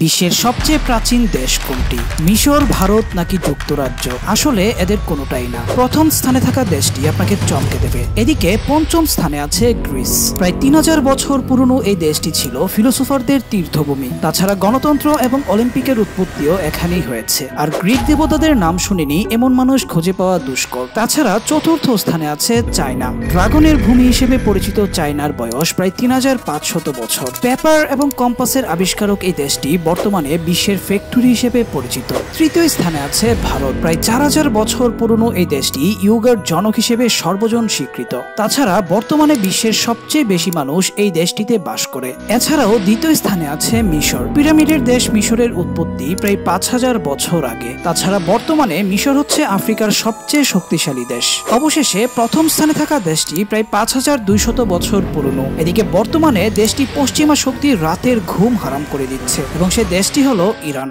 বিশ্বের সবচেয়ে প্রাচীন দেশ কোনটি? মিশর, ভারত নাকি যুক্তরাজ্য? আসলে এদের কোনোটাই না। প্রথম স্থানে থাকা দেশটি আপনাকে চমকে দেবে। এদিকে পঞ্চম স্থানে আছে গ্রিস। প্রায় 3000 বছর পুরনো এই দেশটি ছিল ফিলোসোফারদের তীর্থভূমি। তাছাড়া গণতন্ত্র এবং অলিম্পিকের উৎপত্তিও এখানেই হয়েছে। আর গ্রিক দেবতাদের নাম শুনিনি এমন মানুষ খুঁজে পাওয়া দুষ্কর। তাছাড়া চতুর্থ স্থানে আছে চায়না। ড্রাগনের ভূমি হিসেবে পরিচিত চায়নার বয়স প্রায় 3500 বছর। পেপার এবং কম্পাসের আবিষ্কারক এই দেশটি বর্তমানে বিশ্বের ফ্যাক্টরি হিসেবে পরিচিত। তৃতীয় স্থানে আছে ভারত। প্রায় 4000 বছর পুরনো এই দেশটি ইয়োগার জনক হিসেবে সর্বজন স্বীকৃত। তাছাড়া বর্তমানে বিশ্বের সবচেয়ে বেশি মানুষ এই দেশটিতে বাস করে। এছাড়াও দ্বিতীয় স্থানে আছে মিশর। পিরামিডের দেশ মিশরের উৎপত্তি প্রায় 5000 বছর আগে। তাছাড়া বর্তমানে মিশর হচ্ছে আফ্রিকার সবচেয়ে শক্তিশালী দেশ। অবশেষে প্রথম স্থানে থাকা দেশটি প্রায় 5200 বছর পুরনো। এদিকে বর্তমানে দেশটি পশ্চিমা শক্তির রাতের ঘুম হারাম করে দিচ্ছে এবং সে দেশটি হলো ইরান।